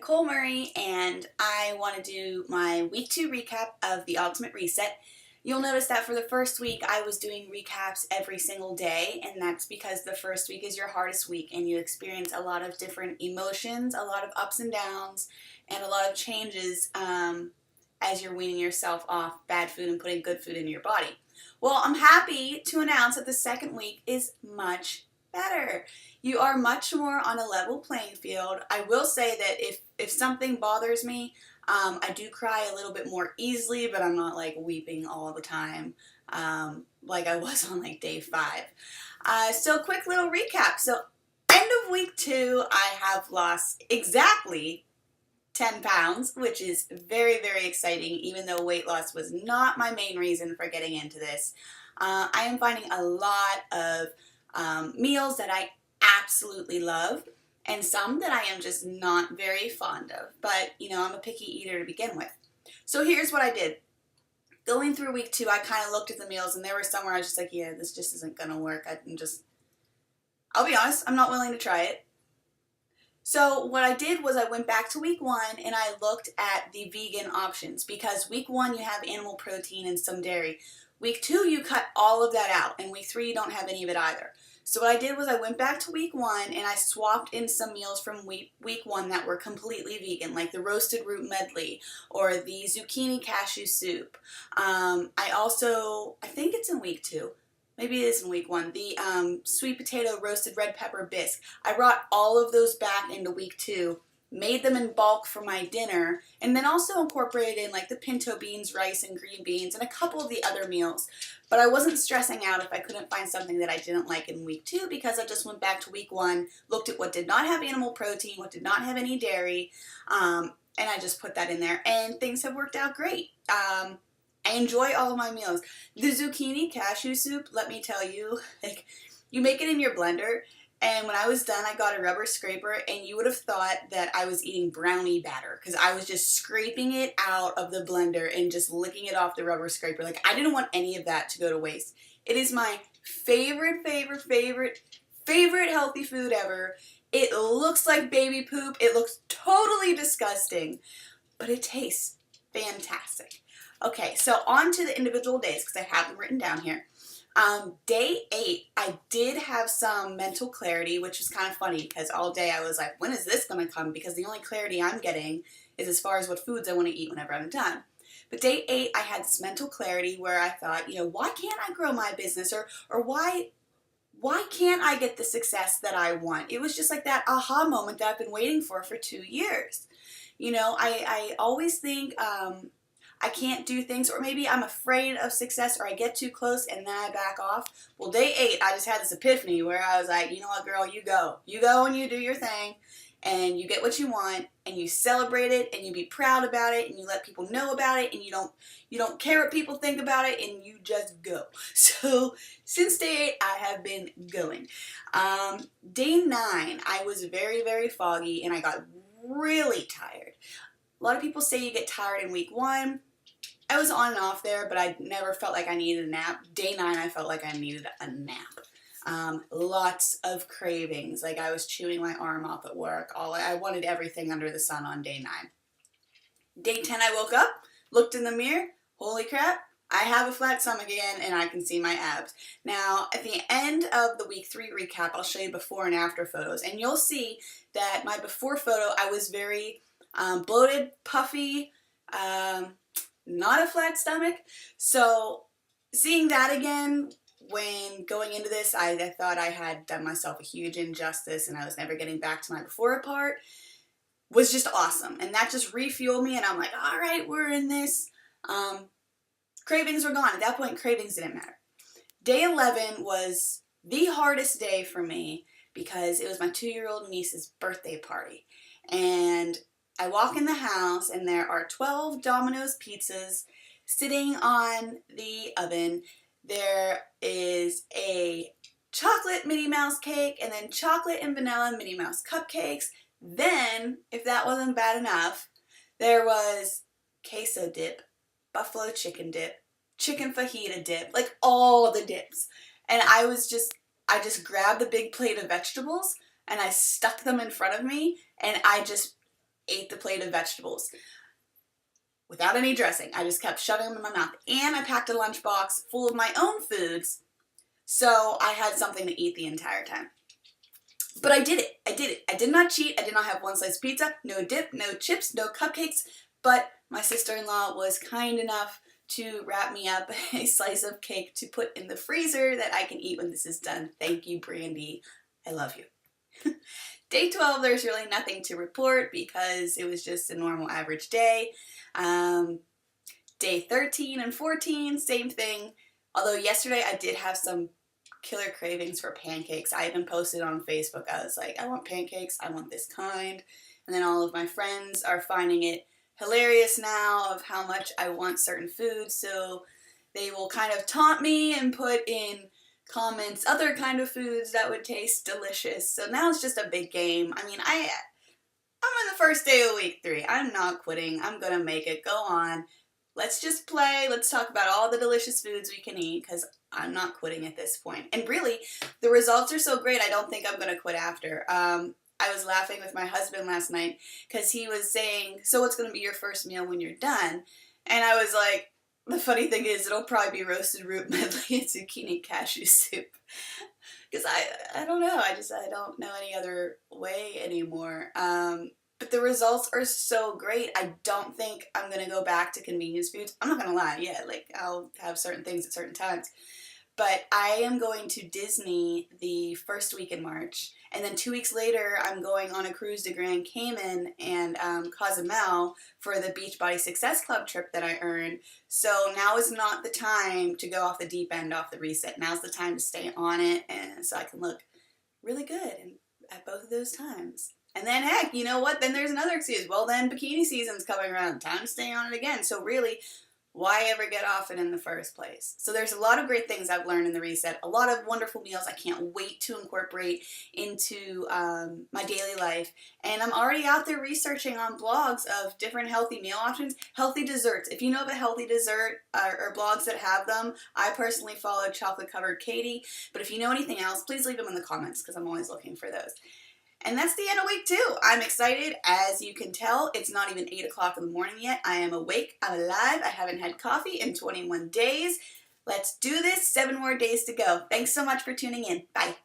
Nicole Murray, and I want to do my week 2 recap of the Ultimate Reset. You'll notice that for the first week I was doing recaps every single day, and that's because the first week is your hardest week and you experience a lot of different emotions, a lot of ups and downs, and a lot of changes as you're weaning yourself off bad food and putting good food into your body. Well, I'm happy to announce that the second week is much better. You are much more on a level playing field. I will say that if something bothers me, I do cry a little bit more easily, but I'm not like weeping all the time like I was on like day 5. So quick little recap. So end of week 2, I have lost exactly 10 pounds, which is very, very exciting, even though weight loss was not my main reason for getting into this. I am finding a lot of meals that I absolutely love, and some that I am just not very fond of. But, you know, I'm a picky eater to begin with. So here's what I did. Going through week 2, I kind of looked at the meals, and there were some where I was just like, yeah, this just isn't going to work. I'll be honest, I'm not willing to try it. So what I did was I went back to week 1 and I looked at the vegan options, because week 1 you have animal protein and some dairy. Week 2 you cut all of that out, and week 3 you don't have any of it either. So what I did was I went back to week 1 and I swapped in some meals from week 1 that were completely vegan, like the roasted root medley or the zucchini cashew soup. I think it's in week 2. Maybe it is in week 1. The sweet potato roasted red pepper bisque. I brought all of those back into week 2, made them in bulk for my dinner, and then also incorporated in like the pinto beans, rice, and green beans, and a couple of the other meals. But I wasn't stressing out if I couldn't find something that I didn't like in week 2, because I just went back to week 1, looked at what did not have animal protein, what did not have any dairy, and I just put that in there, and things have worked out great. I enjoy all of my meals. The zucchini cashew soup, let me tell you, like, you make it in your blender, and when I was done, I got a rubber scraper, and you would have thought that I was eating brownie batter, because I was just scraping it out of the blender and just licking it off the rubber scraper. Like, I didn't want any of that to go to waste. It is my favorite healthy food ever. It looks like baby poop. It looks totally disgusting, but it tastes fantastic. Okay, so on to the individual days, because I have them written down here. Day 8, I did have some mental clarity, which is kind of funny, because all day I was like, when is this going to come? Because the only clarity I'm getting is as far as what foods I want to eat whenever I'm done. But day 8, I had this mental clarity where I thought, you know, why can't I grow my business? Or why can't I get the success that I want? It was just like that aha moment that I've been waiting for 2 years. You know, I always think, I can't do things, or maybe I'm afraid of success, or I get too close and then I back off. Well, day 8, I just had this epiphany where I was like, you know what, girl, you go. You go and you do your thing, and you get what you want, and you celebrate it, and you be proud about it, and you let people know about it, and you don't care what people think about it, and you just go. So since day 8, I have been going. Day 9, I was very, very foggy, and I got really tired. A lot of people say you get tired in week 1. I was on and off there, but I never felt like I needed a nap. Day 9, I felt like I needed a nap. Lots of cravings, like I was chewing my arm off at work. I wanted everything under the sun on day 9. Day 10, I woke up, looked in the mirror, holy crap, I have a flat stomach again, and I can see my abs. Now, at the end of the week 3 recap, I'll show you before and after photos, and you'll see that my before photo, I was very bloated, puffy, not a flat stomach. So seeing that again when going into this, I thought I had done myself a huge injustice and I was never getting back to my before part, was just awesome. And that just refueled me, and I'm like, all right, we're in this. Cravings were gone. At that point, cravings didn't matter. Day 11 was the hardest day for me because it was my 2-year-old niece's birthday party. And I walk in the house, and there are 12 Domino's pizzas sitting on the oven. There is a chocolate Minnie Mouse cake, and then chocolate and vanilla Minnie Mouse cupcakes. Then, if that wasn't bad enough, there was queso dip, buffalo chicken dip, chicken fajita dip, like all the dips. And I just grabbed the big plate of vegetables, and I stuck them in front of me, and I just ate the plate of vegetables without any dressing. I just kept shoving them in my mouth. And I packed a lunchbox full of my own foods, so I had something to eat the entire time. But I did it. I did it. I did not cheat. I did not have one slice of pizza, no dip, no chips, no cupcakes. But my sister-in-law was kind enough to wrap me up a slice of cake to put in the freezer that I can eat when this is done. Thank you, Brandy. I love you. Day 12, there's really nothing to report because it was just a normal average day. Day 13 and 14, same thing. Although yesterday I did have some killer cravings for pancakes. I even posted on Facebook. I was like, I want pancakes. I want this kind. And then all of my friends are finding it hilarious now of how much I want certain foods. So they will kind of taunt me and put in comments other kind of foods that would taste delicious. So now it's just a big game. I mean, I'm on the first day of week 3. I'm not quitting. I'm gonna make it. Go on. Let's just play. Let's talk about all the delicious foods we can eat because I'm not quitting at this point. And really, the results are so great, I don't think I'm gonna quit after. I was laughing with my husband last night because he was saying, so what's gonna be your first meal when you're done? And I was like, the funny thing is, it'll probably be roasted root medley and zucchini cashew soup. Because I don't know, I don't know any other way anymore. But the results are so great. I don't think I'm going to go back to convenience foods. I'm not going to lie, yeah, like I'll have certain things at certain times. But I am going to Disney the first week in March. And then 2 weeks later, I'm going on a cruise to Grand Cayman and Cozumel for the Beachbody Success Club trip that I earned. So now is not the time to go off the deep end, off the reset. Now's the time to stay on it, and so I can look really good at both of those times. And then heck, you know what? Then there's another excuse. Well, then bikini season's coming around. Time to stay on it again. So really, why ever get off it in the first place? So there's a lot of great things I've learned in the reset. A lot of wonderful meals I can't wait to incorporate into my daily life. And I'm already out there researching on blogs of different healthy meal options. Healthy desserts. If you know of a healthy dessert or blogs that have them, I personally follow Chocolate Covered Katie. But if you know anything else, please leave them in the comments because I'm always looking for those. And that's the end of week 2. I'm excited. As you can tell, it's not even 8 o'clock in the morning yet. I am awake. I'm alive. I haven't had coffee in 21 days. Let's do this. 7 more days to go. Thanks so much for tuning in. Bye.